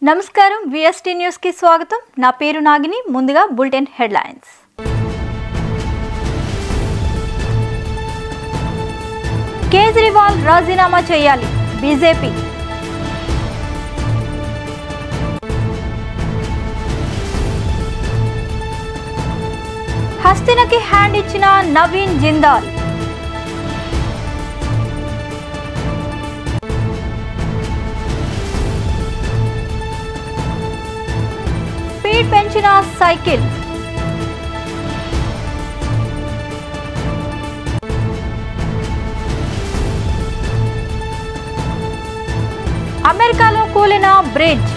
నమస్కారం VST news కి స్వాగతం. నా పేరు నాగిని. ముందుగా బులెటిన్ హెడ్లైన్స్. కేజ్రీవాల్ రాజీనామా చేయాలి బీజేపీ. హస్తినకి హ్యాండ్ ఇచ్చిన నవీన్ జిందాల్. స్పీడ్ పెంచిన సైకిల్. అమెరికాలో కూలిన బ్రిడ్జ్.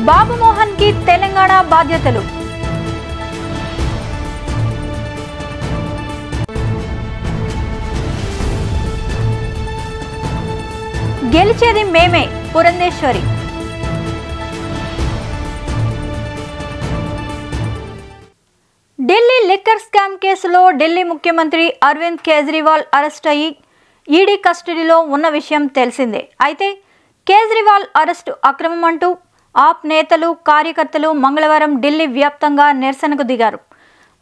బాబు మోహన్ కి తెలంగాణ బాధ్యతలు. గెలిచేది మేమే పురంధేశ్వరి. ఢిల్లీ లిక్కర్ స్కామ్ కేసులో ఢిల్లీ ముఖ్యమంత్రి అరవింద్ కేజ్రీవాల్ అరెస్ట్ అయ్యి ఈడీ కస్టడీలో ఉన్న విషయం తెలిసిందే. అయితే కేజ్రీవాల్ అరెస్టు అక్రమం అంటూ ఆప్ నేతలు కార్యకర్తలు మంగళవారం ఢిల్లీ వ్యాప్తంగా నిరసనకు దిగారు.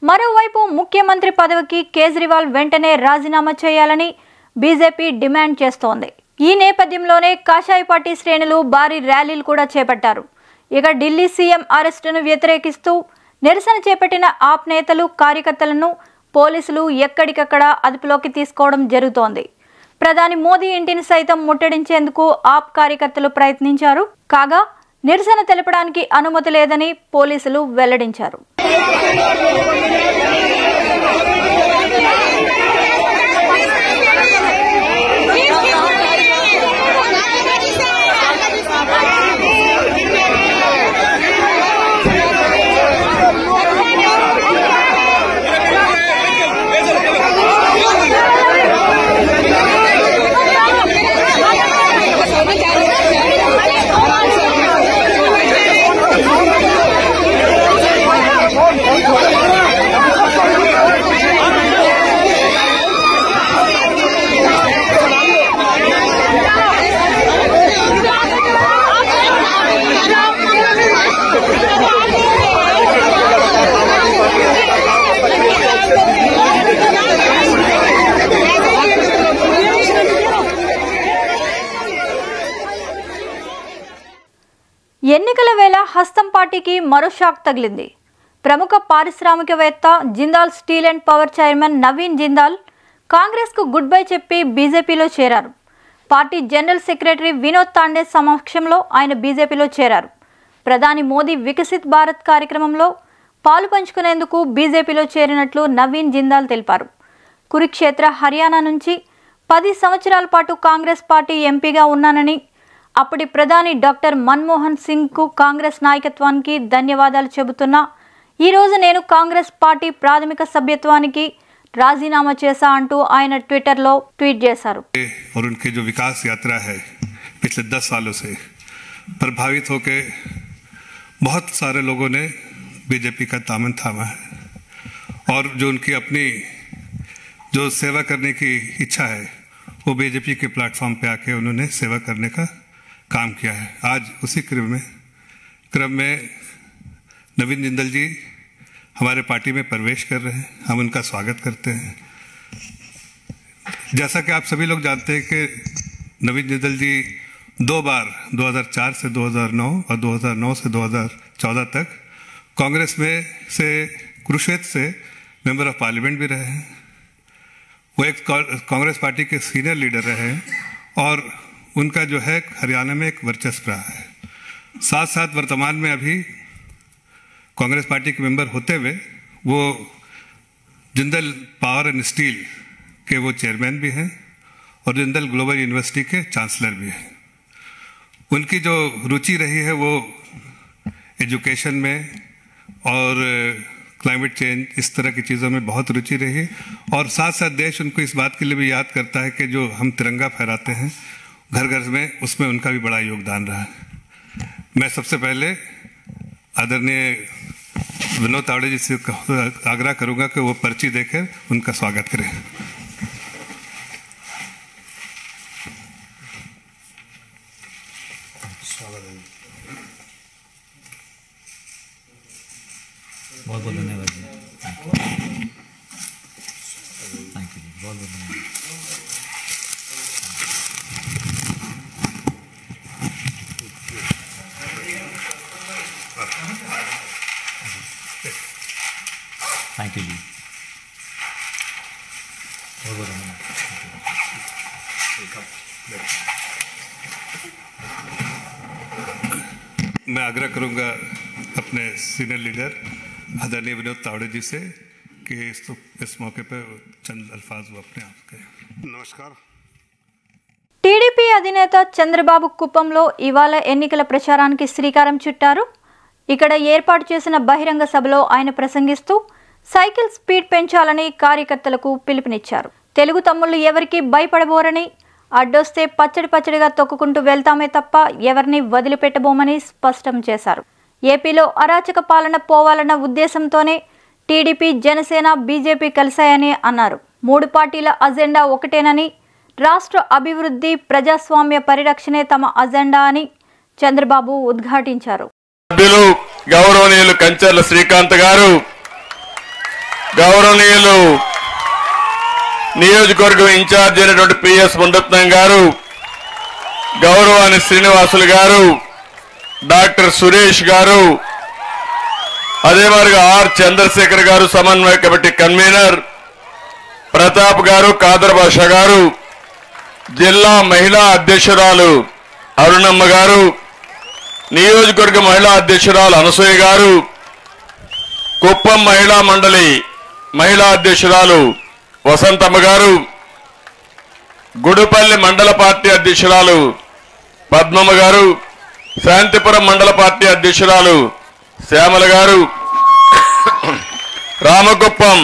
మరోవైపు ముఖ్యమంత్రి పదవికి కేజ్రీవాల్ వెంటనే రాజీనామా చేయాలని బీజేపీ డిమాండ్ చేస్తోంది. ఈ నేపథ్యంలోనే కాషాయ పార్టీ శ్రేణులు భారీ ర్యాలీలు కూడా చేపట్టారు. ఇక ఢిల్లీ సీఎం అరెస్టును వ్యతిరేకిస్తూ నిరసన చేపట్టిన ఆప్ నేతలు కార్యకర్తలను పోలీసులు ఎక్కడికక్కడ అదుపులోకి తీసుకోవడం జరుగుతోంది. ప్రధాని మోదీ ఇంటిని సైతం ముట్టడించేందుకు ఆప్ కార్యకర్తలు ప్రయత్నించారు. కాగా నిరసన తెలపడానికి అనుమతి లేదని పోలీసులు వెల్లడించారు. ఎన్నికల వేళ హస్తం పార్టీకి మరో షాక్ తగిలింది. ప్రముఖ పారిశ్రామికవేత్త Jindal steel and power chairman Naveen Jindal కాంగ్రెస్కు గుడ్ బై చెప్పి బీజేపీలో చేరారు. పార్టీ జనరల్ సెక్రటరీ వినోద్ తాండే సమక్షంలో ఆయన బీజేపీలో చేరారు. ప్రధాని మోదీ వికసిత్ భారత్ కార్యక్రమంలో పాలు పంచుకునేందుకు బీజేపీలో చేరినట్లు నవీన్ జిందాల్ తెలిపారు. కురుక్షేత్ర హర్యానా నుంచి 10 సంవత్సరాల పాటు కాంగ్రెస్ పార్టీ ఎంపీగా ఉన్నానని, అప్పటి ప్రధాని డాక్టర్ మన్మోహన్ సింగ్కు కాంగ్రెస్ నాయకత్వానికి ధన్యవాదాలు చెబుతున్నా ఈరోజు నేను కాంగ్రెస్ పార్టీ ప్రాథమిక సభ్యత్వానికి రాజీనామా చేశా అంటూ ఆయన ట్విట్టర్లో ట్వీట్ చేశారు. और उनकी जो विकास यात्रा है पिछले 10 सालों से प्रभावित होकर बहुत सारे लोगों ने बीजेपी का दामन थामा है और जो उनकी अपनी जो सेवा करने की इच्छा है वो बीजेपी के प्लेटफॉर्म पे आके उन्होंने सेवा करने का काम किया है. आज उसी क्रम में नवीन जिंदल जी हमारे पार्टी में प्रवेश कर रहे हैं. हम उनका स्वागत करते हैं. जैसा कि आप सभी लोग जानते हैं कि नवीन जिंदल जी 2 बार 2004 से 2009 और 2009 से 2014 तक कांग्रेस में से कुरुक्षेत्र से मेंबर ऑफ पार्लियामेंट भी रहे हैं. वो एक कांग्रेस पार्टी के सीनियर लीडर रहे हैं और उनका जो है हरियाणा में एक वर्चस्व रहा है. साथ साथ वर्तमान में अभी कांग्रेस पार्टी के मेंबर होते हुए वो जिंदल पावर एंड स्टील के वो चेयरमैन भी हैं और जिंदल ग्लोबल यूनिवर्सिटी के चांसलर भी हैं. उनकी जो रुचि रही है वो एजुकेशन में और क्लाइमेट चेंज इस तरह की चीज़ों में बहुत रुचि रही है और साथ साथ देश उनको इस बात के लिए भी याद करता है कि जो हम तिरंगा फहराते हैं घर घर में, उसमें उनका भी बड़ा योगदान रहा है. मैं सबसे पहले आदरणीय विनोद तावड़े जी से आग्रह करूंगा कि वो पर्ची देकर उनका स्वागत करें. बहुत बहुत धन्यवाद जी। थैंक यू जी, बहुत बहुत धन्यवाद। थैंक यू जी, बहुत बहुत धन्यवाद। मैं आग्रह करूंगा अपने सीनियर लीडर आदरणीय विनोद तावड़े जी से कि इस मौके पर चंद अल्फाज वो अपने आप के। नमस्कार। టీడీపీ అధినేత చంద్రబాబు కుప్పంలో ఇవాళ ఎన్నికల ప్రచారానికి శ్రీకారం చుట్టారు. ఇక్కడ ఏర్పాటు చేసిన బహిరంగ సభలో ఆయన ప్రసంగిస్తూ సైకిల్ స్పీడ్ పెంచాలని కార్యకర్తలకు పిలుపునిచ్చారు. తెలుగు తమ్ముళ్లు ఎవరికి భయపడబోరని, అడ్డొస్తే పచ్చడిగా తొక్కుకుంటూ వెళ్తామే తప్ప ఎవరిని వదిలిపెట్టబోమని స్పష్టం చేశారు. ఏపీలో అరాచక పాలన పోవాలన్న ఉద్దేశంతోనే టీడీపీ, జనసేన, బీజేపీ కలిశాయని అన్నారు. 3 పార్టీల అజెండా ఒకటేనని, రాష్ట్ర అభివృద్ధి, ప్రజాస్వామ్య పరిరక్షణే తమ అజెండా అని చంద్రబాబు ఉద్ఘాటించారు. గౌరవనీయులు కంచర్ల శ్రీకాంత్ గారు, గౌరవనీయులు నియోజకవర్గం ఇన్ఛార్జ్ అయినటువంటి పిఎస్ ముండత్నం గారు, గౌరవాని శ్రీనివాసులు గారు, డాక్టర్ సురేష్ గారు, అదే మాదిరిగా ఆర్ చంద్రశేఖర్ గారు, సమన్వయ కమిటీ కన్వీనర్ ప్రతాప్ గారు, కాదర్ భాషా గారు, జిల్లా మహిళా అధ్యక్షురాలు అరుణమ్మ గారు, నియోజకవర్గ మహిళా అధ్యక్షురాలు అనసూయ గారు, కుప్పం మహిళా మండలి మహిళా అధ్యక్షురాలు వసంతమ్మ గారు, గుడిపల్లి మండల పార్టీ అధ్యక్షురాలు పద్మమ్మ గారు, శాంతిపురం మండల పార్టీ అధ్యక్షురాలు శ్యామల గారు, రామకుప్పం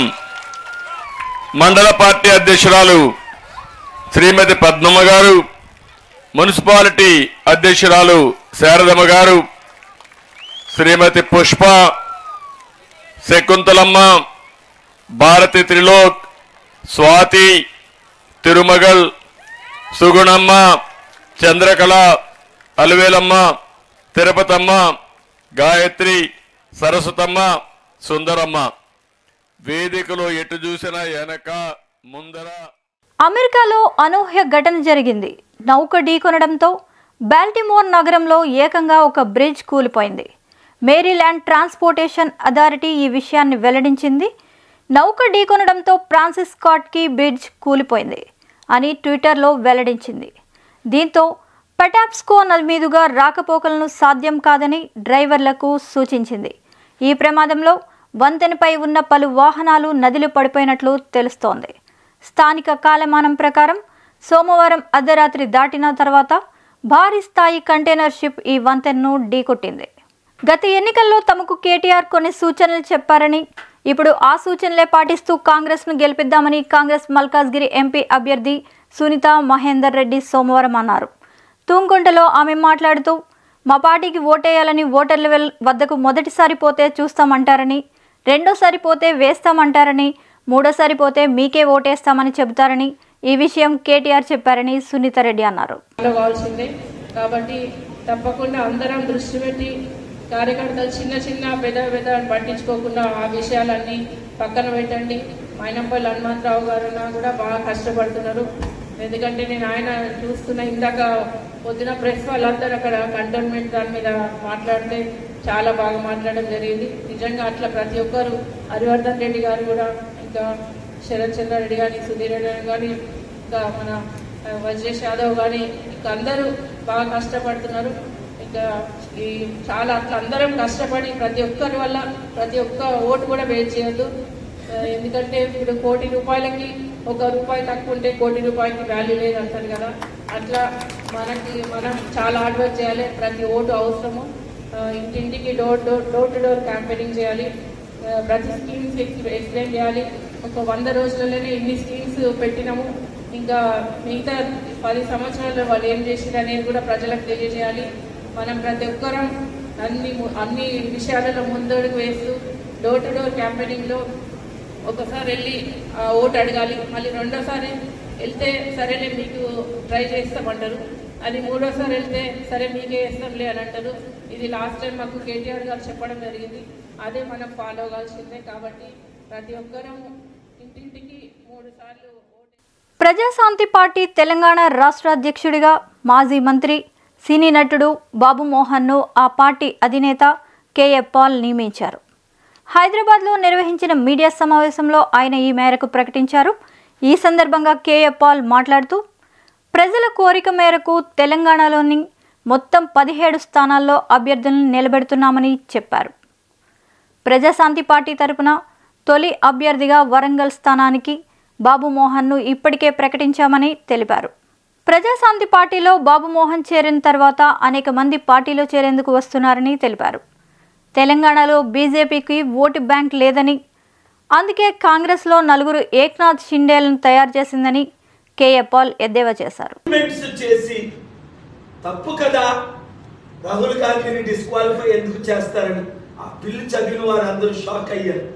మండల పార్టీ అధ్యక్షురాలు శ్రీమతి పద్మమ్మ గారు, మున్సిపాలిటీ అధ్యక్షురాలు శారదమ్మ గారు, శ్రీమతి పుష్ప, శకుంతలమ్మ, భారతి త్రిలోక్, స్వాతి, తిరుమగల్, సుగుణమ్మ, చంద్రకళ, అలవేలమ్మ, తిరుపతమ్మ, గాయత్రి, సరస్వతమ్మ, సుందరమ్మ. వేదికలో ఎటు చూసినా వెనక ముందర. అమెరికాలో అనూహ్య ఘటన జరిగింది. నౌక ఢీకొనడంతో బాల్టిమోర్ నగరంలో ఏకంగా ఒక బ్రిడ్జ్ కూలిపోయింది. మేరీల్యాండ్ ట్రాన్స్పోర్టేషన్ అథారిటీ ఈ విషయాన్ని వెల్లడించింది. నౌక ఢీకొనడంతో ఫ్రాన్సిస్ స్కాట్ కీ బ్రిడ్జ్ కూలిపోయింది అని ట్విట్టర్లో వెల్లడించింది. దీంతో పెటాప్స్కో నది మీదుగా రాకపోకలను సాధ్యం కాదని డ్రైవర్లకు సూచించింది. ఈ ప్రమాదంలో వంతెనపై ఉన్న పలు వాహనాలు నదిలో పడిపోయినట్లు తెలుస్తోంది. స్థానిక కాలమానం ప్రకారం సోమవారం అర్ధరాత్రి దాటిన తర్వాత భారీ స్థాయి కంటైనర్ షిప్ ఈ వంతెనను ఢీకొట్టింది. గత ఎన్నికల్లో తమకు కేటీఆర్ కొన్ని సూచనలు చెప్పారని, ఇప్పుడు ఆ సూచనలే పాటిస్తూ కాంగ్రెస్ను గెలిపిద్దామని కాంగ్రెస్ మల్కాజ్గిరి ఎంపీ అభ్యర్థి సునీత మహేందర్ రెడ్డి సోమవారం అన్నారు. తూంకొంటలో ఆమె మాట్లాడుతూ, మా పార్టీకి ఓటేయాలని ఓటర్ల వద్దకు మొదటిసారి పోతే చూస్తామంటారని, రెండోసారి పోతే వేస్తామంటారని, మూడోసారి పోతే మీకే ఓటేస్తామని చెబుతారని ఈ విషయం కేటీఆర్ చెప్పారని సునీత రెడ్డి అన్నారు. కాబట్టి తప్పకుండా అందరం దృష్టి పెట్టి కార్యకర్తలు చిన్న పెద్ద పట్టించుకోకుండా ఆ విషయాలన్నీ పక్కన పెట్టండి. మైనంపల్లి హనుమంతరావు గారు కూడా బాగా కష్టపడుతున్నారు. ఎందుకంటే నేను ఆయన చూస్తున్న ఇందాక పొద్దున ప్రెస్ వాళ్ళందరూ అక్కడ కంటోన్మెంట్ దాని మీద మాట్లాడితే చాలా బాగా మాట్లాడడం జరిగింది. నిజంగా అట్లా ప్రతి ఒక్కరు, హరివర్ధన్ రెడ్డి గారు కూడా, ఇంకా శరత్ చంద్రారెడ్డి కానీ, సుధీర్ రెడ్డి కానీ, ఇంకా మన వజ్రేష్ యాదవ్ కానీ, ఇంకా అందరూ బాగా కష్టపడుతున్నారు. ఇంకా ఈ చాలా అట్లా అందరం కష్టపడి ప్రతి ఒక్కరి వల్ల ప్రతి ఒక్క ఓటు కూడా వేస్ట్ చేయొద్దు. ఎందుకంటే ఇప్పుడు ₹1,00,00,000కి ₹1 తక్కువ ఉంటే ₹1,00,00,000కి వాల్యూ లేదు అంటారు కదా. అట్లా మనం చాలా హార్డ్ వర్క్ చేయాలి. ప్రతి ఓటు అవసరము. ఇంటింటికి డోర్ టు డోర్ క్యాంపెయినింగ్ చేయాలి. ప్రతి స్కీమ్స్ ఎక్స్ప్లెయిన్ చేయాలి. ఒక 100 రోజులలోనే ఇన్ని స్కీమ్స్ పెట్టినాము. ఇంకా మిగతా 10 సంవత్సరాల్లో వాళ్ళు ఏం చేసింది అనేది కూడా ప్రజలకు తెలియజేయాలి. మనం ప్రతి ఒక్కరం అన్ని విషయాలలో ముందడుగు వేస్తూ డోర్ టు డోర్ క్యాంపెయినింగ్లో ఒకసారి వెళ్ళి ఓటు అడగాలి. మళ్ళీ రెండోసారి వెళ్తే సరేలే మీకు ట్రై చేస్తామంటారు. అది మూడోసారి వెళ్తే సరే మీకే వేస్తాంలే అని అంటారు. ఇది లాస్ట్ టైం మాకు కేటీఆర్ గారు చెప్పడం జరిగింది, అదే మనం ఫాలో అవ్వాల్సిందే. కాబట్టి ప్రతి ఒక్కరూ ఇంటింటికి 3 సార్లు. ప్రజాశాంతి పార్టీ తెలంగాణ రాష్ట్ర అధ్యక్షుడిగా మాజీ మంత్రి సినీ నటుడు బాబు మోహన్ను ఆ పార్టీ అధినేత కేఏ పాల్ నియమించారు. హైదరాబాద్లో నిర్వహించిన మీడియా సమావేశంలో ఆయన ఈ మేరకు ప్రకటించారు. ఈ సందర్భంగా కేఏ పాల్ మాట్లాడుతూ ప్రజల కోరిక మేరకు తెలంగాణలోని మొత్తం 17 స్థానాల్లో అభ్యర్థులను నిలబెడుతున్నామని చెప్పారు. ప్రజాశాంతి పార్టీ తరపున తొలి అభ్యర్థిగా వరంగల్ స్థానానికి బాబు మోహన్ను ఇప్పటికే ప్రకటించామని తెలిపారు. ప్రజాశాంతి పార్టీలో బాబు మోహన్ చేరిన తర్వాత అనేక మంది పార్టీలో చేరేందుకు వస్తున్నారని తెలిపారు. తెలంగాణలో బీజేపీకి ఓటు బ్యాంక్ లేదని, అందుకే కాంగ్రెస్లో 4 ఏక్నాథ్ షిండేలను తయారు చేసిందని కేఏ పాల్ ఎద్దేవా చేశారు. తప్పు కదా, రాహుల్ గాంధీని డిస్క్వాలిఫై ఎందుకు చేస్తారని ఆ బిల్లు చదివిన వారు అందరూ షాక్ అయ్యారు.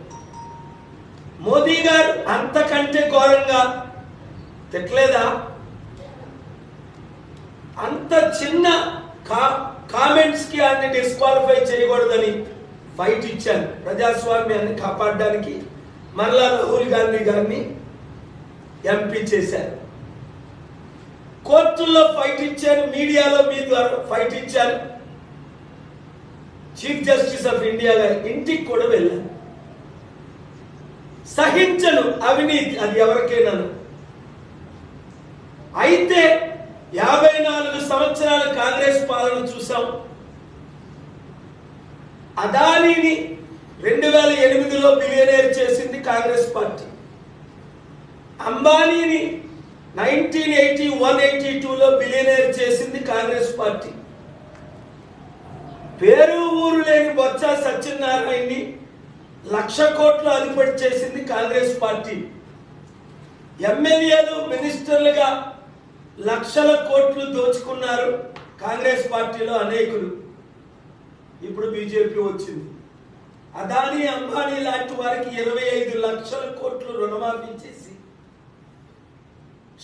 మోదీ గారు అంతకంటే ఘోరంగా తిట్టలేదా? అంత చిన్న కామెంట్స్ కి ఆయన్ని డిస్క్వాలిఫై చేయకూడదని ఫైట్ ఇచ్చారు. ప్రజాస్వామ్యాన్ని కాపాడడానికి మరలా రాహుల్ గాంధీ గారిని ఎంపీ చేశారు. కోర్టుల్లో ఫైట్ ఇచ్చారు, మీడియాలో మీ ద్వారా ఫైట్ ఇచ్చారు. చీఫ్ జస్టిస్ ఆఫ్ ఇండియా గారి ఇంటికి కూడా వెళ్ళారు. సహించను అవినీతి, అది ఎవరికైనా. అయితే 54 సంవత్సరాల కాంగ్రెస్ పాలన చూసాం. అదానీని 2008లో బిలియనేర్ చేసింది కాంగ్రెస్ పార్టీ. అంబానీని 1981-82లో బిలియనేర్ చేసింది కాంగ్రెస్ పార్టీ. పేరు ఊరు లేని బొత్స సత్యనారాయణని 1,00,000 కోట్లు అధిపతి చేసింది కాంగ్రెస్ పార్టీ. ఎమ్మెల్యేలు మినిస్టర్లుగా 1,00,000 కోట్లు దోచుకున్నారు కాంగ్రెస్ పార్టీలో అనేకులు. ఇప్పుడు బీజేపీ వచ్చింది. అదానీ అంబానీ లాంటి వారికి 25 లక్షల కోట్లు రుణమాఫీ చేసి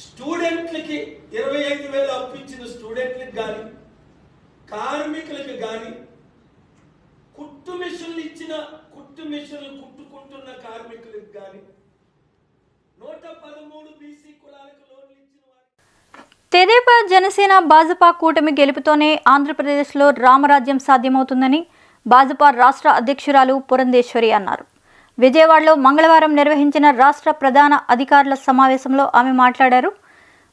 స్టూడెంట్లకి 25,000 అప్పించిన స్టూడెంట్లకు కానీ, కార్మికులకు కానీ, కుట్టు మిషన్లు ఇచ్చిన కుట్టు మిషన్లు కుట్టుకుంటున్న కార్మికులకు కానీ 113 బీసీ కులాలకు లోన్లు ఇచ్చిన వారు. తెదేపా, జనసేన, భాజపా కూటమి గెలుపుతోనే ఆంధ్రప్రదేశ్లో రామరాజ్యం సాధ్యమవుతుందని భాజపా రాష్ట్ర అధ్యక్షురాలు పురంధేశ్వరి అన్నారు. విజయవాడలో మంగళవారం నిర్వహించిన రాష్ట్ర ప్రధాన అధికారుల సమావేశంలో ఆమె మాట్లాడారు.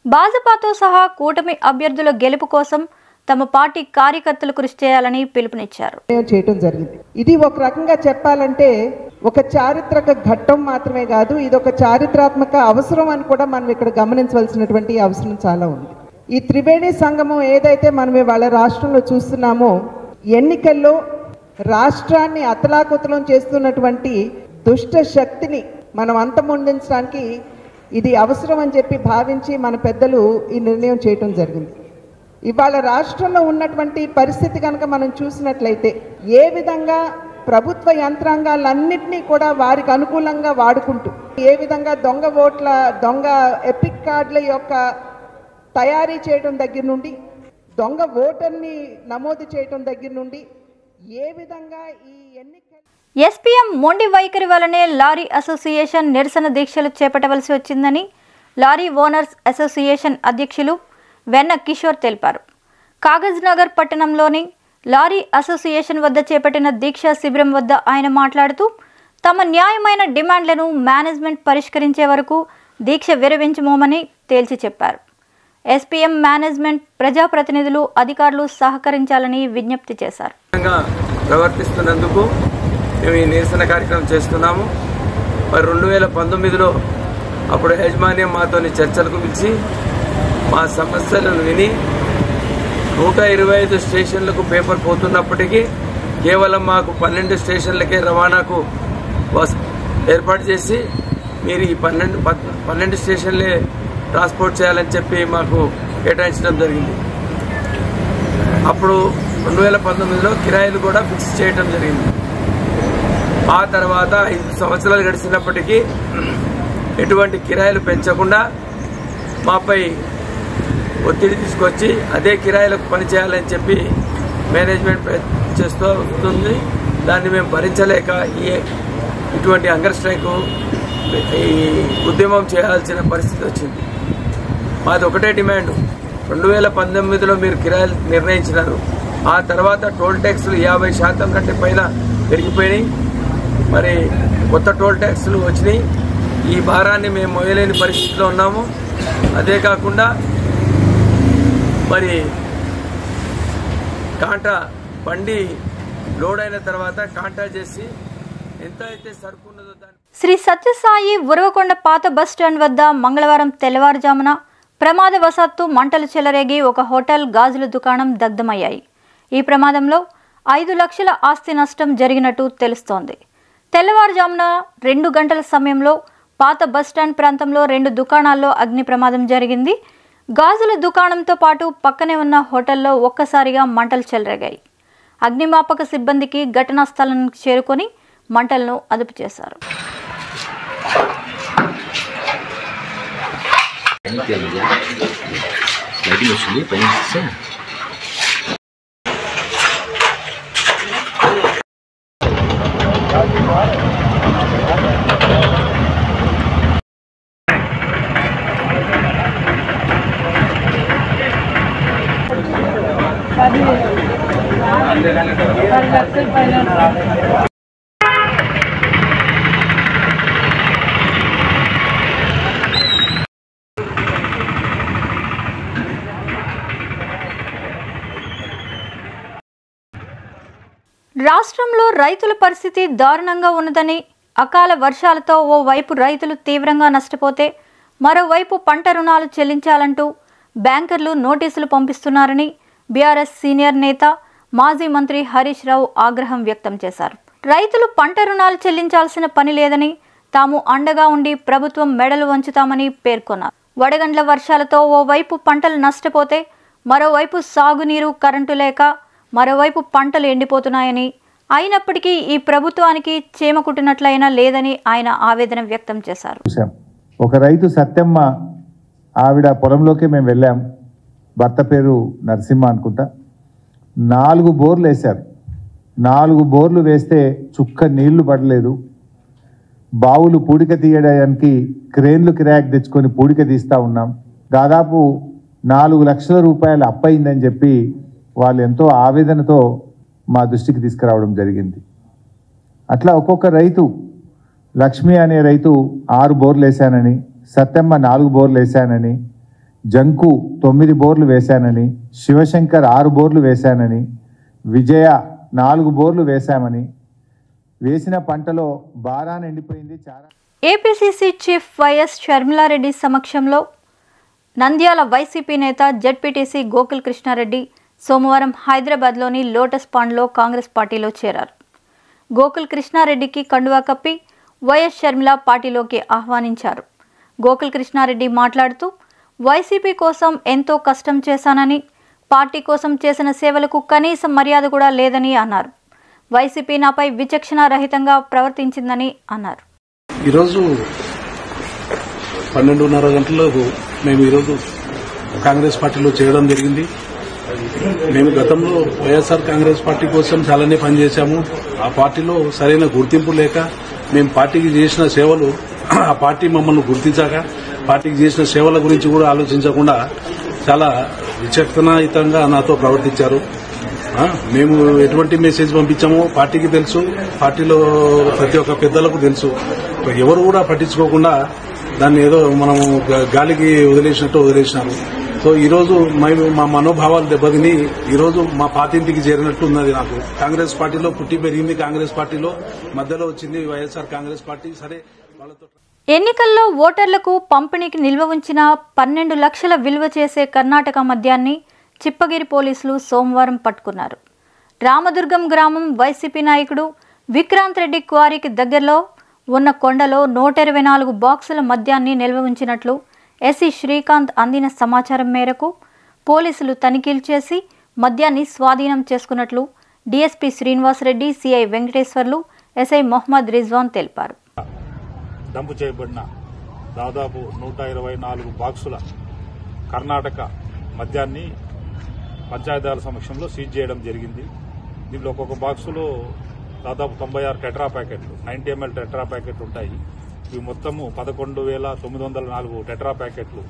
భాజపాతో సహా కూటమి అభ్యర్థుల గెలుపు కోసం తమ పార్టీ కార్యకర్తలు కృషి చేయాలని పిలుపునిచ్చారు. చేయటం జరిగింది. ఇది ఒక రకంగా చెప్పాలంటే ఒక చారిత్రక ఘట్టం మాత్రమే కాదు, ఇది ఒక చారిత్రాత్మక అవసరం అని కూడా మనం ఇక్కడ గమనించవలసినటువంటి అవసరం చాలా ఉంది. ఈ త్రివేణి సంగమం ఏదైతే మనం వాళ్ళ రాష్ట్రంలో చూస్తున్నామో, ఎన్నికల్లో రాష్ట్రాన్ని అతలాకుతలం చేస్తున్నటువంటి దుష్ట శక్తిని మనం అంతమొందించడానికి ఇది అవసరం అని చెప్పి భావించి మన పెద్దలు ఈ నిర్ణయం చేయటం జరిగింది. ఇవాళ రాష్ట్రంలో ఉన్నటువంటి పరిస్థితి కనుక మనం చూసినట్లయితే ఏ విధంగా ప్రభుత్వ యంత్రాంగాలన్నింటినీ కూడా వారికి అనుకూలంగా వాడుకుంటూ, ఏ విధంగా దొంగ ఓట్ల, దొంగ ఎపిక్ కార్డుల యొక్క తయారీ చేయడం దగ్గర నుండి, దొంగ ఓటర్ని నమోదు చేయడం దగ్గర నుండి, ఏ విధంగా ఈ ఎన్నికల ఎస్పీఎం మొండి వైఖరి వల్లనే లారీ అసోసియేషన్ నిరసన దీక్షలు చేపట్టవలసి వచ్చిందని లారీ ఓనర్స్ అసోసియేషన్ అధ్యక్షులు వెన్న కిషోర్ తెలిపారు. కాగజ్ నగర్ పట్టణంలోని లారీ అసోసియేషన్ వద్ద చేపట్టిన దీక్షా శిబిరం వద్ద ఆయన మాట్లాడుతూ తమ న్యాయమైన డిమాండ్లను మేనేజ్మెంట్ పరిష్కరించే వరకు దీక్ష విరమించమని తేల్చి చెప్పారు. ఎస్పీఎం మేనేజ్మెంట్, ప్రజాప్రతినిధులు, అధికారులు సహకరించాలని విజ్ఞప్తి చేశారు. ప్రవర్తిస్తున్నందుకు మేము ఈ నిరసన కార్యక్రమం చేస్తున్నాము. మరి 2019లో అప్పుడు యాజమాన్యం మాతోని చర్చలకు పిలిచి మా సమస్యలను విని 125 స్టేషన్లకు పేపర్ పోతున్నప్పటికీ కేవలం మాకు 12 స్టేషన్లకే రవాణాకు ఏర్పాటు చేసి మీరు ఈ 12 స్టేషన్లే ట్రాన్స్పోర్ట్ చేయాలని చెప్పి మాకు కేటాయించడం జరిగింది. అప్పుడు 2019లో కిరాయిలు కూడా ఫిక్స్ చేయడం జరిగింది. ఆ తర్వాత 5 సంవత్సరాలు గడిచినప్పటికీ ఎటువంటి కిరాయిలు పెంచకుండా మాపై ఒత్తిడి తీసుకొచ్చి అదే కిరాయిలకు పనిచేయాలని చెప్పి మేనేజ్మెంట్ చేస్తూ వస్తుంది. దాన్ని మేము భరించలేక ఇటువంటి హంగర్ స్ట్రైక్ ఈ ఉద్యమం చేయాల్సిన పరిస్థితి వచ్చింది. మాది ఒకటే డిమాండ్, 2019లో మీరు కిరాయిలు నిర్ణయించినారు, ఆ తర్వాత టోల్ ట్యాక్సులు 50% కంటే పైన పెరిగిపోయినాయి. మరి కొత్త టోల్ ట్యాక్సులు వచ్చినాయి. ఈ భారాన్ని మేము మోయలేని పరిస్థితిలో ఉన్నాము. అదే కాకుండా మరి కాంటా బండి లోడ్ అయిన తర్వాత కాంటా చేసి ఎంత అయితే సరుకు ఉన్నదో దాన్ని. శ్రీ సత్యసాయి ఉరవకొండ పాత బస్టాండ్ వద్ద మంగళవారం తెల్లవారుజామున ప్రమాదవశాత్తు మంటలు చెలరేగి ఒక హోటల్, గాజుల దుకాణం దగ్ధమయ్యాయి. ఈ ప్రమాదంలో 5 లక్షల ఆస్తి నష్టం జరిగినట్టు తెలుస్తోంది. తెల్లవారుజామున 2 గంటల సమయంలో పాత బస్టాండ్ ప్రాంతంలో 2 దుకాణాల్లో అగ్ని ప్రమాదం జరిగింది. గాజుల దుకాణంతో పాటు పక్కనే ఉన్న హోటల్లో ఒక్కసారిగా మంటలు చెలరేగాయి. అగ్నిమాపక సిబ్బందికి ఘటనా స్థలానికి చేరుకొని మంటలను అదుపు చేశారు. రాష్ట్రంలో రైతుల పరిస్థితి దారుణంగా ఉన్నదని, అకాల వర్షాలతో ఓవైపు రైతులు తీవ్రంగా నష్టపోతే మరోవైపు పంట రుణాలు చెల్లించాలంటూ బ్యాంకర్లు నోటీసులు పంపిస్తున్నారని బీఆర్ఎస్ సీనియర్ నేత మాజీ మంత్రి హరీష్ రావు ఆగ్రహం వ్యక్తం చేశారు. రైతులు పంట రుణాలు చెల్లించాల్సిన పని లేదని, తాము అండగా ఉండి ప్రభుత్వం మెడలు వంచుతామని పేర్కొన్నారు. వడగండ్ల వర్షాలతో ఓవైపు పంటలు నష్టపోతే మరోవైపు సాగునీరు, కరెంటు లేక మరోవైపు పంటలు ఎండిపోతున్నాయని, అయినప్పటికీ ఈ ప్రభుత్వానికి చేమ కుట్టినట్లయినా లేదని ఆయన ఆవేదన వ్యక్తం చేశారు. ఒక రైతు సత్యమ్మ, ఆవిడ పొలంలోకి మేము వెళ్ళాం. భర్త పేరు నరసింహ అనుకుంటా. 4 బోర్లు వేశారు. 4 బోర్లు వేస్తే చుక్క నీళ్లు పడలేదు. బావులు పూడిక తీయడానికి క్రేన్లు కిరాయికి తెచ్చుకొని పూడిక తీస్తూ ఉన్నాం. దాదాపు 4 లక్షల రూపాయలు అప్పయిందని చెప్పి వాళ్ళు ఎంతో ఆవేదనతో మా దృష్టికి తీసుకురావడం జరిగింది. అట్లా ఒక్కొక్క రైతు, లక్ష్మి అనే రైతు 6 బోర్లు వేశానని, సత్యమ్మ 4 బోర్లు వేశానని, జంకు 9 బోర్లు వేశానని, శివశంకర్ 6 బోర్లు వేశానని, విజయ 4 బోర్లు వేశామని, వేసిన పంటలో బారాన ఎండిపోయింది. ఏపీసీసీ చీఫ్ వైఎస్ షర్మిలారెడ్డి సమక్షంలో నంద్యాల వైసీపీ నేత జెడ్పీటీసీ గోకుల్ కృష్ణారెడ్డి సోమవారం హైదరాబాద్లోని లోటస్ పాండ్లో కాంగ్రెస్ పార్టీలో చేరారు. గోకుల్ కృష్ణారెడ్డికి కండువా కప్పి వైఎస్ షర్మిల పార్టీలోకి ఆహ్వానించారు. గోకుల్ కృష్ణారెడ్డి మాట్లాడుతూ వైసీపీ కోసం ఎంతో కష్టం చేశానని, పార్టీ కోసం చేసిన సేవలకు కనీస మర్యాద కూడా లేదని అన్నారు. వైసీపీ నాపై విచక్షణ రహితంగా ప్రవర్తించిందని అన్నారు. ఈరోజు 12:30 గంటలకు మేము ఈరోజు కాంగ్రెస్ పార్టీలో చేరడం జరిగింది. మేము గతంలో వైఎస్ఆర్ కాంగ్రెస్ పార్టీ కోసం చాలానే పనిచేశాము. ఆ పార్టీలో సరైన గుర్తింపు లేక మేము పార్టీకి చేసిన సేవలు, ఆ పార్టీ మమ్మల్ని గుర్తించాక పార్టీకి చేసిన సేవల గురించి కూడా ఆలోచించకుండా చాలా విచక్షణాయుతంగా నాతో ప్రవర్తించారు. మేము ఎటువంటి మెసేజ్ పంపించామో పార్టీకి తెలుసు, పార్టీలో ప్రతి ఒక్క పెద్దలకు తెలుసు. ఎవరు కూడా పట్టించుకోకుండా దాన్ని ఏదో మనం గాలికి వదిలేసినట్టు వదిలేసినారు. సో ఈరోజు మా మనోభావాలు దెబ్బతిని ఈరోజు మా పాతింటికి చేరినట్టు ఉన్నది. నాకు కాంగ్రెస్ పార్టీలో పుట్టి పెరిగింది, కాంగ్రెస్ పార్టీలో మధ్యలో వచ్చింది వైఎస్ఆర్ కాంగ్రెస్ పార్టీ. సరే, వాళ్ళతో ఎన్నికల్లో ఓటర్లకు పంపిణీకి నిల్వ ఉంచిన 12 లక్షల విలువ చేసే కర్ణాటక మద్యాన్ని చిప్పగిరి పోలీసులు సోమవారం పట్టుకున్నారు. రామదుర్గం గ్రామం వైసీపీ నాయకుడు విక్రాంత్ రెడ్డి క్వారీకి దగ్గరలో ఉన్న కొండలో 124 బాక్సుల మద్యాన్ని నిల్వ ఉంచినట్లు ఎస్సీ శ్రీకాంత్ అందిన సమాచారం మేరకు పోలీసులు తనిఖీలు చేసి మద్యాన్ని స్వాధీనం చేసుకున్నట్లు DSP Srinivasa Reddy, CI Venkateswarlu, SI Mohammed Rizwan తెలిపారు. డంపు చేయబడిన దాదాపు 124 బాక్సుల కర్ణాటక మద్యాన్ని పంచాయతీరాజ్ సమక్షంలో సీజ్ చేయడం జరిగింది. దీంట్లో ఒక్కొక్క బాక్సులో దాదాపు 96 టెట్రా ప్యాకెట్లు 90 ml టెట్రా ప్యాకెట్లు ఉంటాయి. ఇవి మొత్తము 11,904 టెట్రా ప్యాకెట్లు.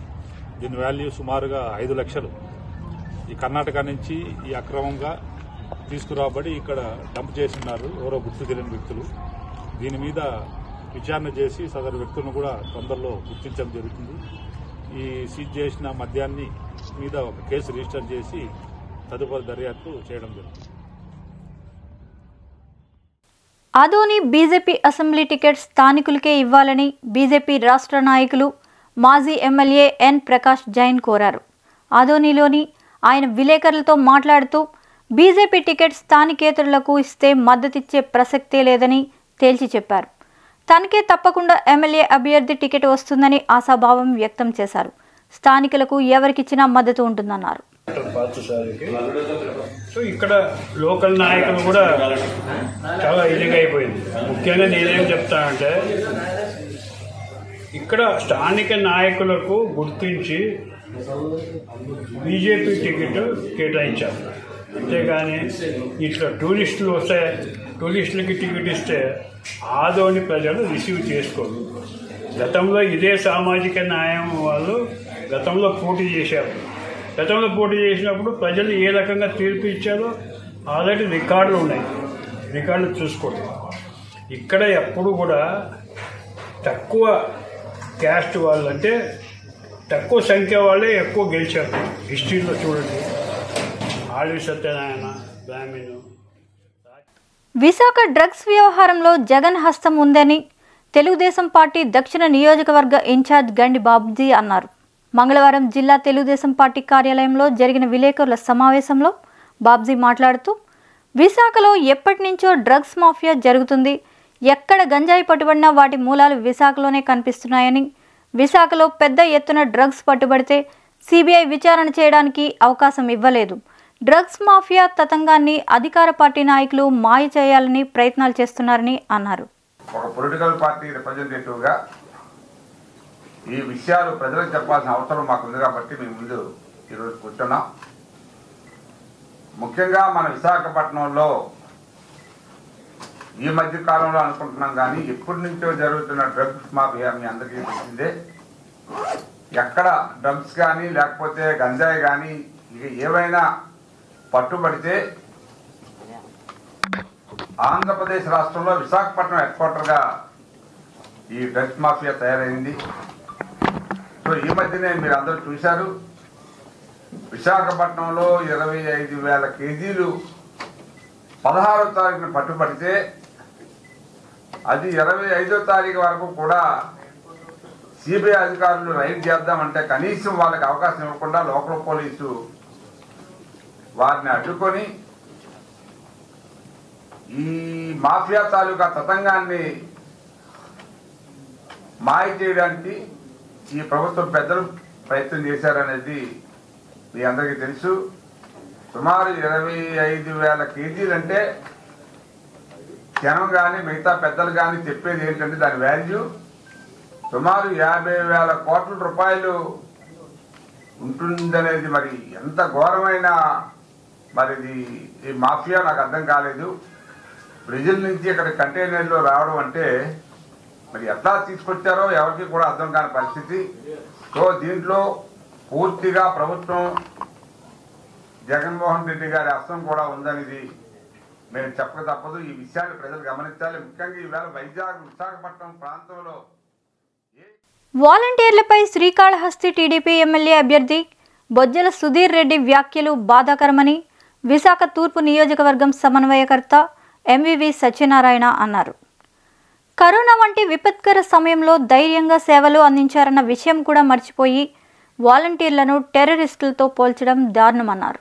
దీని వాల్యూ సుమారుగా 5 లక్షలు. ఈ కర్ణాటక నుంచి ఈ అక్రమంగా తీసుకురాబడి ఇక్కడ డంప్ చేస్తున్నారు ఎవరో గుర్తు తెలియని వ్యక్తులు. దీని మీద విచారణ చేసి సదరు వ్యక్తులను కూడా తొందరలో గుర్తించడం జరుగుతుంది. ఈ సీజ్ చేసిన మద్యాన్ని మీద ఒక కేసు రిజిస్టర్ చేసి తదుపరి దర్యాప్తు చేయడం జరుగుతుంది. ఆదోని బీజేపీ అసెంబ్లీ టికెట్ స్థానికులకే ఇవ్వాలని బీజేపీ రాష్ట్ర నాయకులు మాజీ ఎమ్మెల్యే ఎన్ ప్రకాష్ జైన్ కోరారు. ఆదోనిలోని ఆయన విలేకరులతో మాట్లాడుతూ బీజేపీ టికెట్ స్థానికేతరులకు ఇస్తే మద్దతిచ్చే ప్రసక్తే లేదని తేల్చి చెప్పారు. తనకే తప్పకుండా ఎమ్మెల్యే అభ్యర్థి టికెట్ వస్తుందని ఆశాభావం వ్యక్తం చేశారు. స్థానికులకు ఎవరికిచ్చినా మద్దతు ఉంటుందన్నారు. సో ఇక్కడ లోకల్ నాయకులు కూడా చాలా ఇదిగా అయిపోయింది. ముఖ్యంగా నేనేం చెప్తానంటే ఇక్కడ స్థానిక నాయకులకు గుర్తించి బీజేపీ టికెట్ కేటాయించారు. అంతేగాని ఇట్లా టూరిస్టులు వస్తే టూరిస్టులకి టికెట్ ఇస్తే ఆదోని ప్రజలు రిసీవ్ చేసుకోరు. గతంలో ఇదే సామాజిక న్యాయం వాళ్ళు గతంలో పోటీ చేశారు. గతంలో పోటీ చేసినప్పుడు ప్రజలు ఏ రకంగా తీర్పు ఇచ్చారో ఆల్రెడీ రికార్డులు ఉన్నాయి. రికార్డులు చూసుకోండి. ఇక్కడ ఎప్పుడు కూడా తక్కువ క్యాస్ట్ వాళ్ళు అంటే తక్కువ సంఖ్య వాళ్ళే ఎక్కువ గెలిచారు. హిస్టరీలో చూడండి. ఆర్వి సత్యనారాయణ, బ్రాహ్మణు. విశాఖ డ్రగ్స్ వ్యవహారంలో జగన్ హస్తం ఉందని తెలుగుదేశం పార్టీ దక్షిణ నియోజకవర్గ ఇన్ఛార్జ్ గండి బాబ్జీ అన్నారు. మంగళవారం జిల్లా తెలుగుదేశం పార్టీ కార్యాలయంలో జరిగిన విలేకరుల సమావేశంలో బాబ్జీ మాట్లాడుతూ విశాఖలో ఎప్పటి నుంచో డ్రగ్స్ మాఫియా జరుగుతుంది. ఎక్కడ గంజాయి పట్టుబడినా వాటి మూలాలు విశాఖలోనే కనిపిస్తున్నాయని, విశాఖలో పెద్ద ఎత్తున డ్రగ్స్ పట్టుబడితే సిబిఐ విచారణ చేయడానికి అవకాశం ఇవ్వలేదు. డ్రగ్స్ మాఫియా తతంగాన్ని అధికార పార్టీ నాయకులు మాయ చేయాలని ప్రయత్నాలు చేస్తున్నారని అన్నారు. ఒక పొలిటికల్ పార్టీ రిప్రజెంటేటివ్గా ఈ విషయాలు ప్రజలకు చెప్పాల్సిన అవసరం మాకుంది కాబట్టి మేము ముందు ఈరోజు కూర్చున్నాం. ముఖ్యంగా మన విశాఖపట్నంలో ఈ మధ్య కాలంలో అనుకుంటున్నాం కానీ ఎప్పటి నుంచో జరుగుతున్న డ్రగ్స్ మాఫియా మీ అందరికీ తెలిసిందే. ఎక్కడ డ్రగ్స్ కానీ లేకపోతే గంజాయి కానీ ఇక ఏవైనా పట్టుబడితే ఆంధ్రప్రదేశ్ రాష్ట్రంలో విశాఖపట్నం హెడ్ క్వార్టర్గా ఈ డ్రగ్స్ మాఫియా తయారైంది. సో ఈ మధ్యనే మీరు అందరూ చూశారు. విశాఖపట్నంలో 25,000 కేజీలు 16వ తారీఖున పట్టుబడితే అది 25వ తారీఖు వరకు కూడా సిబిఐ అధికారులు రైడ్ చేద్దామంటే కనీసం వాళ్ళకి అవకాశం ఇవ్వకుండా లోకల్ పోలీసు వారిని అడ్డుకొని ఈ మాఫియా తాలూకా తతంగాన్ని మాయ చేయడానికి ఈ ప్రభుత్వం పెద్దలు ప్రయత్నం చేశారనేది మీ అందరికీ తెలుసు. సుమారు 25,000 కేజీలు అంటే జనం కానీ మిగతా పెద్దలు కానీ చెప్పేది ఏంటంటే దాని వాల్యూ సుమారు 50,000 కోట్ల రూపాయలు ఉంటుందనేది మరి ఎంత ఘోరమైన మరి ఈ మాఫియా నాకు అర్థం కాలేదు. బ్రెజిల్ నుంచి ఇక్కడ కంటైనర్లో రావడం అంటే మరి ఎట్లా తీసుకొచ్చారో ఎవరికి కూడా అర్థం కాని పరిస్థితి. సో దీంట్లో పూర్తిగా ప్రభుత్వం జగన్మోహన్ రెడ్డి గారి హస్తం కూడా ఉందనేది మేము చెప్పక తప్పదు. ఈ విషయాన్ని ప్రజలు గమనించాలి. ముఖ్యంగా ఈవేళ వైజాగ్ విశాఖపట్నం ప్రాంతంలో వాలంటీర్లపై శ్రీకాళహస్తి టీడీపీ ఎమ్మెల్యే అభ్యర్థి బొజ్జల సుధీర్ రెడ్డి వ్యాఖ్యలు బాధాకరమని విశాఖ తూర్పు నియోజకవర్గం సమన్వయకర్త ఎంవివి సత్యనారాయణ అన్నారు. కరోనా వంటి విపత్కర సమయంలో ధైర్యంగా సేవలు అందించారన్న విషయం కూడా మర్చిపోయి వాలంటీర్లను టెర్రరిస్టులతో పోల్చడం దారుణమన్నారు.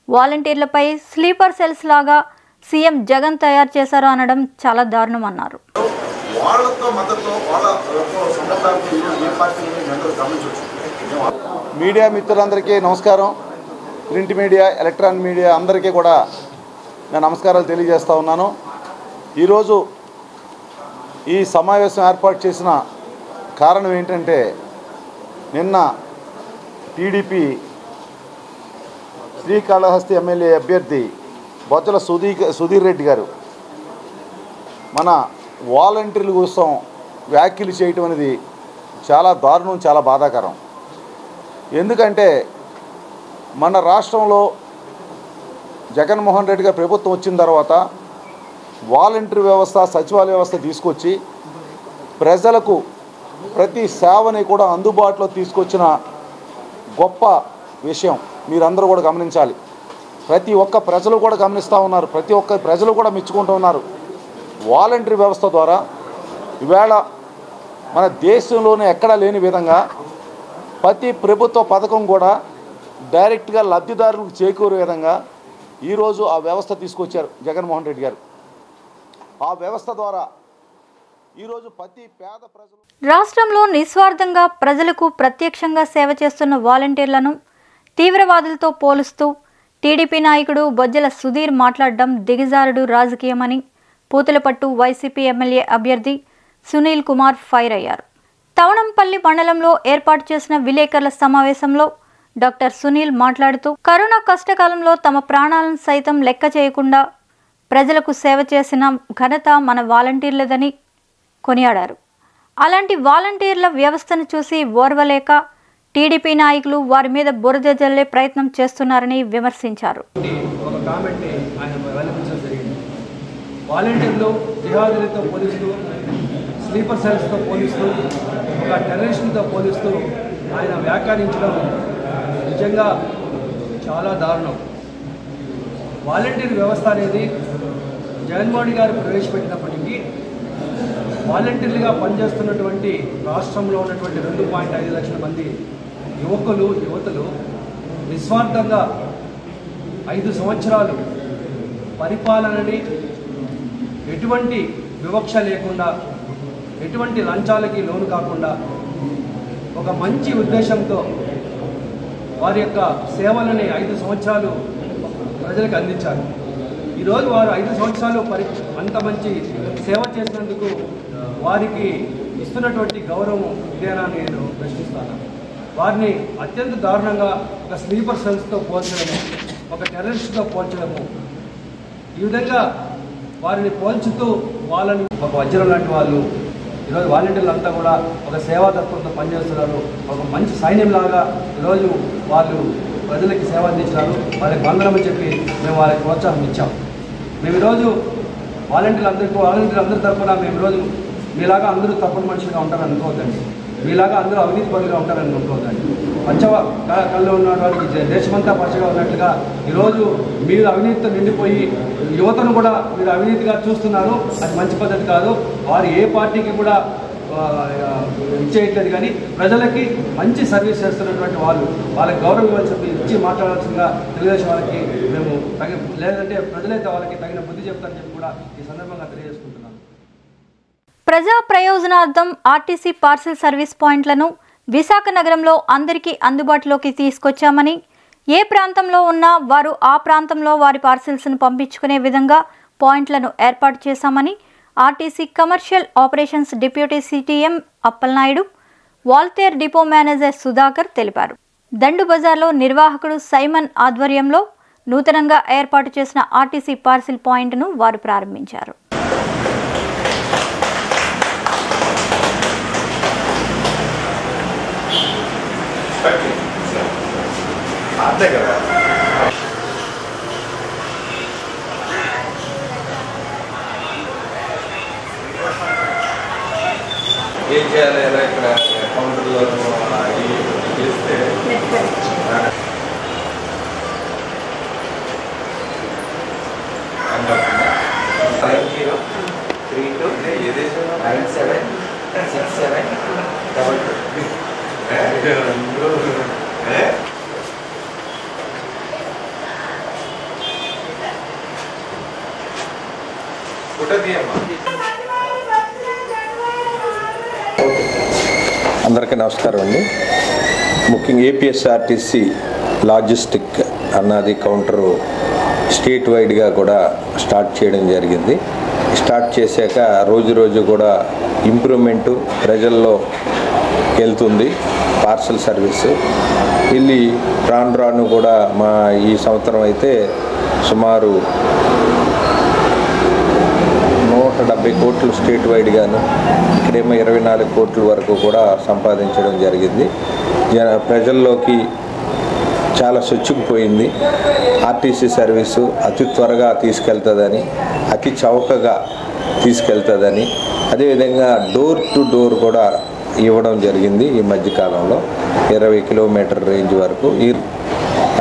వాలంటీర్లపై స్లీపర్ సెల్స్ లాగా సీఎం జగన్ తయారు చేశారు అనడం చాలా దారుణమన్నారు. మీడియా మిత్రులందరికీ నమస్కారం. ప్రింట్ మీడియా, ఎలక్ట్రానిక్ మీడియా అందరికీ కూడా నేను నమస్కారాలు తెలియజేస్తూ ఉన్నాను. ఈరోజు ఈ సమావేశం ఏర్పాటు చేసిన కారణం ఏంటంటే నిన్న టీడీపీ శ్రీకాళహస్తి ఎమ్మెల్యే అభ్యర్థి బొజ్జల సుధీర్ రెడ్డి గారు మన వాలంటీర్ల కోసం వ్యాఖ్యలు చేయటం అనేది చాలా దారుణం, చాలా బాధాకరం. ఎందుకంటే మన రాష్ట్రంలో జగన్మోహన్ రెడ్డి గారి ప్రభుత్వం వచ్చిన తర్వాత వాలంటీర్ వ్యవస్థ, సచివాలయ వ్యవస్థ తీసుకొచ్చి ప్రజలకు ప్రతి సేవని కూడా అందుబాటులో తీసుకొచ్చిన గొప్ప విషయం మీరందరూ కూడా గమనించాలి. ప్రతి ఒక్క ప్రజలు కూడా గమనిస్తూ ఉన్నారు, ప్రతి ఒక్క ప్రజలు కూడా మెచ్చుకుంటూ ఉన్నారు. వాలంటీర్ వ్యవస్థ ద్వారా ఈవేళ మన దేశంలోనే ఎక్కడా లేని విధంగా ప్రతి ప్రభుత్వ పథకం కూడా డైరెక్ట్గా లబ్ధిదారులకు చేకూరే విధంగా ఈరోజు ఆ వ్యవస్థ తీసుకొచ్చారు జగన్మోహన్ రెడ్డి గారు. ఆ వ్యవస్థ ద్వారా ఈరోజు ప్రతి పేద ప్రజలు రాష్ట్రంలో నిస్వార్థంగా ప్రజలకు ప్రత్యక్షంగా సేవ చేస్తున్న వాలంటీర్లను తీవ్రవాదులతో పోలుస్తూ టీడీపీ నాయకుడు బొజ్జల సుధీర్ మాట్లాడడం దిగజారుడు రాజకీయమని పూతలపట్టు వైసీపీ ఎమ్మెల్యే అభ్యర్థి సునీల్ కుమార్ ఫైర్ అయ్యారు. తవణంపల్లి మండలంలో ఏర్పాటు చేసిన విలేకరుల సమావేశంలో డాక్టర్ సునీల్ మాట్లాడుతూ కరోనా కష్టకాలంలో తమ ప్రాణాలను సైతం లెక్క చేయకుండా ప్రజలకు సేవ చేసిన ఘనత మన వాలంటీర్లదని కొనియాడారు. అలాంటి వాలంటీర్ల వ్యవస్థను చూసి ఓర్వలేక టీడీపీ నాయకులు వారి మీద బురద జల్లే ప్రయత్నం చేస్తున్నారని విమర్శించారు. ఒక కామెంట్ని ఆయన వెల్లడించడం జరిగింది. వాలంటీర్లు జిహాదీలతో పోలిస్తూ, స్లీపర్ సెల్స్తో పోలిస్తూ, ఒక టెర్రరిస్టులతో పోలిస్తూ ఆయన వ్యాఖ్యానించడం నిజంగా చాలా దారుణం. వాలంటీర్ వ్యవస్థ అనేది జగన్మోహన్ గారు ప్రవేశపెట్టినప్పటికీ వాలంటీర్లుగా పనిచేస్తున్నటువంటి రాష్ట్రంలో ఉన్నటువంటి 2.5 లక్షల మంది యువతులు నిస్వార్థంగా 5 సంవత్సరాలు పరిపాలనని ఎటువంటి వివక్ష లేకుండా, ఎటువంటి లంచాలకి లోను కాకుండా ఒక మంచి ఉద్దేశంతో వారి యొక్క సేవలని 5 సంవత్సరాలు ప్రజలకు అందించారు. ఈరోజు వారు 5 సంవత్సరాలు అంత మంచి సేవ చేసినందుకు వారికి ఇస్తున్నటువంటి గౌరవం ఇదేనా నేను ప్రశ్నిస్తాను. వారిని అత్యంత దారుణంగా ఒక స్లీపర్ సెల్స్తో పోల్చడము, ఒక టెర్రరిస్ట్తో పోల్చడము, ఈ విధంగా వారిని పోల్చుతూ వాళ్ళని ఒక వజ్రం లాంటి వాళ్ళు ఈరోజు వాలంటీర్లు అంతా కూడా ఒక సేవా తత్వంతో పనిచేస్తున్నారు. ఒక మంచి సైన్యంలాగా ఈరోజు వాళ్ళు ప్రజలకి సేవ అందించినారు. వాళ్ళకి వందనమని చెప్పి మేము వాళ్ళకి ప్రోత్సాహం ఇచ్చాం. మేము ఈరోజు వాలంటీర్లందరి తరఫున మేము ఈరోజు మీలాగా అందరూ తప్పుడు మనుషులుగా ఉంటారని అనుకోవద్దండి, మీలాగా అందరూ అవినీతి పరులుగా ఉంటారని అనుకోవద్దండి. పచ్చ కళ్ళు ఉన్నటువంటి దేశమంతా పచ్చగా ఉన్నట్లుగా ఈరోజు మీరు అవినీతితో నిండిపోయి యువతను కూడా మీరు అవినీతిగా చూస్తున్నారు. అది మంచి పద్ధతి కాదు. వారు ఏ పార్టీకి కూడా ఇచ్చేయట్లేదు, కానీ ప్రజలకి మంచి సర్వీస్ చేస్తున్నటువంటి వాళ్ళకి గౌరవం ఇచ్చి మాట్లాడాల్సిందిగా తెలుగుదేశం వాళ్ళకి మేము లేదంటే ప్రజలైతే వాళ్ళకి తగిన బుద్ధి చెప్తారని చెప్పి కూడా ఈ సందర్భంగా తెలియజేసుకుంటున్నాను. ప్రజా ప్రయోజనార్థం ఆర్టీసీ పార్సిల్ సర్వీస్ పాయింట్లను విశాఖ నగరంలో అందరికీ అందుబాటులోకి తీసుకొచ్చామని, ఏ ప్రాంతంలో ఉన్నా వారు ఆ ప్రాంతంలో వారి పార్సిల్స్ను పంపించుకునే విధంగా పాయింట్లను ఏర్పాటు చేశామని RTC commercial operations deputy CTM Appalanaidu, Waltair depot manager Sudhakar తెలిపారు. దండు బజార్లో నిర్వాహకుడు సైమన్ ఆధ్వర్యంలో నూతనంగా ఏర్పాటు చేసిన ఆర్టీసీ పార్సిల్ పాయింట్ను వారు ప్రారంభించారు. ఏం చేయాలి ఎలా ఇక్కడ కౌంటర్లో చేస్తే అందరికీ నమస్కారం అండి. ముఖ్యంగా ఏపీఎస్ఆర్టీసీ లాజిస్టిక్ అన్నది కౌంటరు స్టేట్ వైడ్గా కూడా స్టార్ట్ చేయడం జరిగింది. స్టార్ట్ చేశాక రోజు రోజు కూడా ఇంప్రూవ్మెంటు ప్రజల్లో వెళ్తుంది. పార్సల్ సర్వీసు వెళ్ళి రాను కూడా మా ఈ సంవత్సరం అయితే సుమారు 170 కోట్లు స్టేట్ వైడ్గాను, ఇక్కడేమో 24 కోట్ల వరకు కూడా సంపాదించడం జరిగింది. ప్రజల్లోకి చాలా చొచ్చుకుపోయింది. ఆర్టీసీ సర్వీసు అతి త్వరగా తీసుకెళ్తుందని, అతి చౌకగా తీసుకెళ్తుందని, అదేవిధంగా డోర్ టు డోర్ కూడా ఇవ్వడం జరిగింది ఈ మధ్యకాలంలో 20 కిలోమీటర్ రేంజ్ వరకు.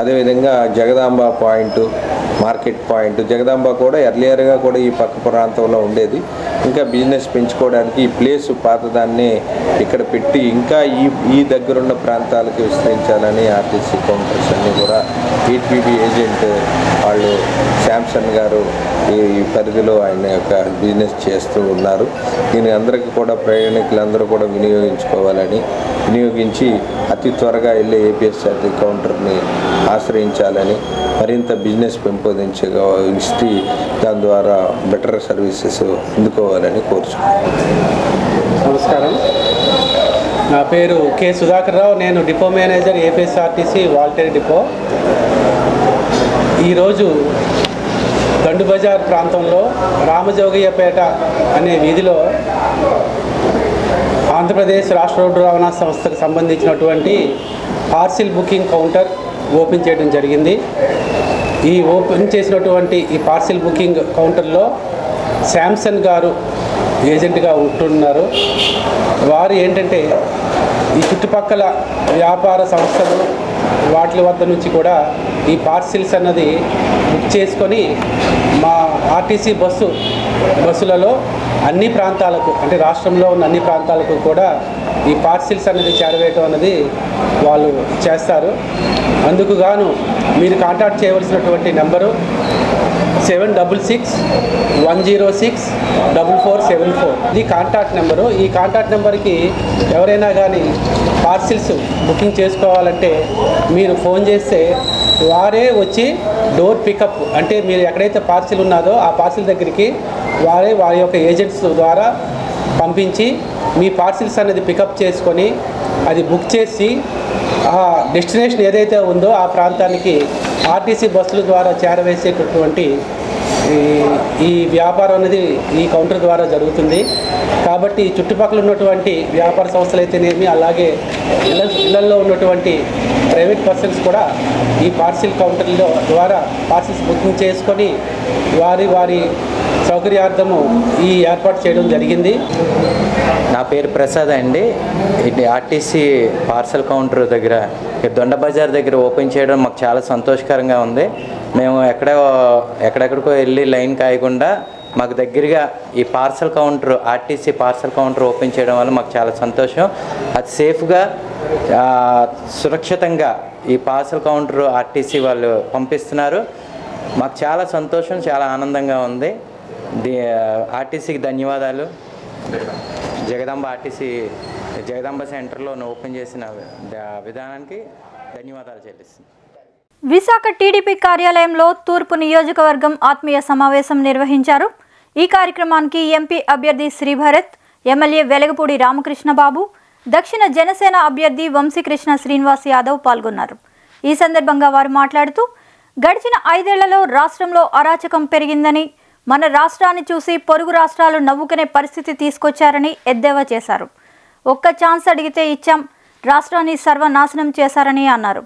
అదేవిధంగా Jagadamba point, market point, Jagadamba కూడా ఎర్లియర్గా కూడా ఈ పక్క ప్రాంతంలో ఉండేది. ఇంకా బిజినెస్ పెంచుకోవడానికి ఈ ప్లేస్ పాతదాన్ని ఇక్కడ పెట్టి ఇంకా ఈ దగ్గరున్న ప్రాంతాలకు విస్తరించాలని ఆర్టీసీ కౌంటర్స్ అన్నీ కూడా 8BB ఏజెంట్ వాళ్ళు శాంసన్ గారు ఈ పరిధిలో ఆయన యొక్క బిజినెస్ చేస్తూ ఉన్నారు. దీని అందరికీ కూడా ప్రయాణికులందరూ కూడా వినియోగించి అతి త్వరగా వెళ్ళే ఏపీఎస్ఆర్టీ కౌంటర్ని ఆశ్రయించాలని, మరింత బిజినెస్ పెంపొందించి దాని ద్వారా బెటర్ సర్వీసెస్ అందుకోవాలని కోరుచున్నాను. నమస్కారం, నా పేరు కె సుధాకర్ రావు. నేను depot manager APSRTC Waltair depot. ఈరోజు గండు బజార్ ప్రాంతంలో రామజోగయ్యపేట అనే వీధిలో ఆంధ్రప్రదేశ్ రాష్ట్ర రోడ్డు రవాణా సంస్థకు సంబంధించినటువంటి పార్సిల్ బుకింగ్ కౌంటర్ ఓపెన్ చేయడం జరిగింది. ఈ ఓపెన్ చేసినటువంటి ఈ పార్సిల్ బుకింగ్ కౌంటర్లో శాంసన్ గారు ఏజెంట్గా ఉంటున్నారు. వారు ఏంటంటే ఈ చుట్టుపక్కల వ్యాపార సంస్థలు వాటి వద్ద నుంచి కూడా ఈ పార్సిల్స్ అన్నది బుక్ చేసుకొని మా ఆర్టీసీ బస్సులలో అన్ని ప్రాంతాలకు, అంటే రాష్ట్రంలో ఉన్న అన్ని ప్రాంతాలకు కూడా ఈ పార్సిల్స్ అనేది చేరవేయటం అనేది వాళ్ళు చేస్తారు. అందుకు గాను మీరు కాంటాక్ట్ చేయవలసినటువంటి నెంబరు 7610644474. ఇది కాంటాక్ట్ నెంబరు. ఈ కాంటాక్ట్ నెంబర్కి ఎవరైనా కానీ పార్సిల్స్ బుకింగ్ చేసుకోవాలంటే మీరు ఫోన్ చేస్తే వారే వచ్చి డోర్ పికప్, అంటే మీరు ఎక్కడైతే పార్సిల్ ఉన్నదో ఆ పార్సిల్ దగ్గరికి వారి యొక్క ఏజెంట్స్ ద్వారా పంపించి మీ పార్సిల్స్ అనేది పికప్ చేసుకొని అది బుక్ చేసి ఆ డెస్టినేషన్ ఏదైతే ఉందో ఆ ప్రాంతానికి ఆర్టీసీ బస్సుల ద్వారా చేరవేసేటటువంటి ఈ వ్యాపారం అనేది ఈ కౌంటర్ ద్వారా జరుగుతుంది. కాబట్టి చుట్టుపక్కల ఉన్నటువంటి వ్యాపార సంస్థలు అయితేనేమి, అలాగే ఇళ్లలో ఉన్నటువంటి ప్రైవేట్ పర్సన్స్ కూడా ఈ పార్సిల్ కౌంటర్ల ద్వారా పార్సిల్స్ బుకింగ్ చేసుకొని వారి సౌకర్యార్థము ఈ ఏర్పాటు చేయడం జరిగింది. నా పేరు ప్రసాద్ అండి. ఇది ఆర్టీసీ పార్సల్ కౌంటర్ దగ్గర దొండ బజార్ దగ్గర ఓపెన్ చేయడం మాకు చాలా సంతోషకరంగా ఉంది. మేము ఎక్కడెక్కడికో వెళ్ళి లైన్ కాయకుండా మాకు దగ్గరగా ఈ parcel counter, RTC parcel counter open చేయడం వల్ల మాకు చాలా సంతోషం. అది సేఫ్గా సురక్షితంగా ఈ పార్సల్ కౌంటర్ ఆర్టీసీ వాళ్ళు పంపిస్తున్నారు. మాకు చాలా సంతోషం, చాలా ఆనందంగా ఉంది. ఆర్టీసీకి ధన్యవాదాలు. జగదాంబ సెంటర్లో ఓపెన్ చేసిన విధానానికి ధన్యవాదాలు చెల్లిస్తున్నాను. విశాఖ టీడీపీ కార్యాలయంలో తూర్పు నియోజకవర్గం ఆత్మీయ సమావేశం నిర్వహించారు. ఈ కార్యక్రమానికి ఎంపీ అభ్యర్థి శ్రీభరత్, ఎమ్మెల్యే వెలగపూడి రామకృష్ణబాబు, దక్షిణ జనసేన అభ్యర్థి వంశీకృష్ణ శ్రీనివాస్ యాదవ్ పాల్గొన్నారు. ఈ సందర్భంగా వారు మాట్లాడుతూ గడిచిన 5 ఏళ్లలో రాష్ట్రంలో అరాచకం పెరిగిందని, మన రాష్ట్రాన్ని చూసి పొరుగు రాష్ట్రాలు నవ్వుకునే పరిస్థితి తీసుకొచ్చారని ఎద్దేవా చేశారు. ఒక్క ఛాన్స్ అడిగితే ఇచ్చాం, రాష్ట్రాన్ని సర్వనాశనం చేశారని అన్నారు.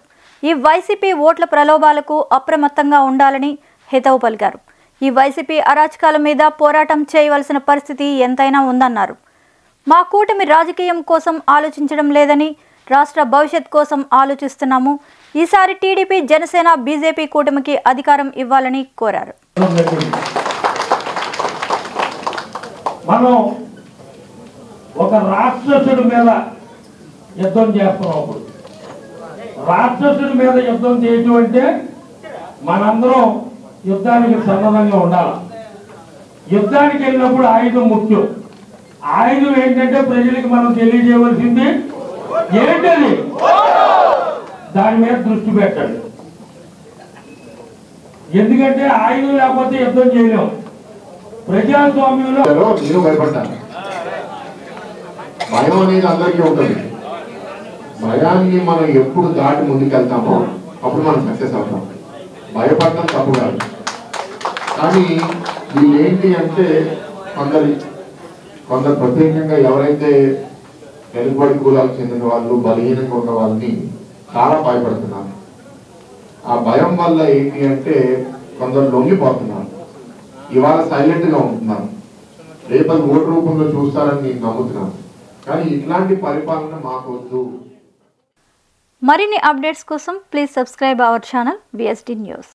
ఈ వైసీపీ ఓట్ల ప్రలోభాలకు అప్రమత్తంగా ఉండాలని హితవు పలికారు. ఈ వైసీపీ అరాచకాల మీద పోరాటం చేయవలసిన పరిస్థితి ఎంతైనా ఉందన్నారు. మా కూటమి రాజకీయం కోసం ఆలోచించడం లేదని, రాష్ట్ర భవిష్యత్ కోసం ఆలోచిస్తున్నాము. ఈసారి టీడీపీ, జనసేన, బీజేపీ కూటమికి అధికారం ఇవ్వాలని కోరారు. మనం ఒక రాక్షసుడి మీద యుద్ధం చేస్తున్నాం. రాక్షసుడి మీద యుద్ధం చేయటం అంటే మనందరం యుద్ధానికి సన్నద్ధంగా ఉండాలి. యుద్ధానికి వెళ్ళినప్పుడు ఆయుధం ముఖ్యం. ఆయుధం ఏంటంటే ప్రజలకు మనం తెలియజేయవలసింది ఏంటది, దాని మీద దృష్టి పెట్టండి. ఎందుకంటే ఆయుధం లేకపోతే యుద్ధం చేయలేము. ప్రజాస్వామ్యంలో నేను భయపడతాను. భయం అనేది అందరికీ ఉంటుంది. భయాన్ని మనం ఎప్పుడు దాటి ముందుకెళ్తామో అప్పుడు మనం సక్సెస్ అవుతాం. భయపడడం తప్పు కాదు, కానీ వీళ్ళు ఏంటి అంటే కొందరు ప్రత్యేకంగా ఎవరైతే వెనుకబడి కులాలకు చెందిన వాళ్ళు, బలహీనంగా ఉన్న వాళ్ళని చాలా భయపడుతున్నారు. ఆ భయం వల్ల ఏంటి అంటే కొందరు లొంగిపోతున్నారు, ఇవాళ సైలెంట్గా ఉంటున్నారు, రేపటి ఓటు రూపంలో చూస్తారని నేను నమ్ముతున్నాను. కానీ ఇట్లాంటి పరిపాలన మాకు వద్దు. మరిన్ని అప్డేట్స్ కోసం please subscribe our channel VSD News.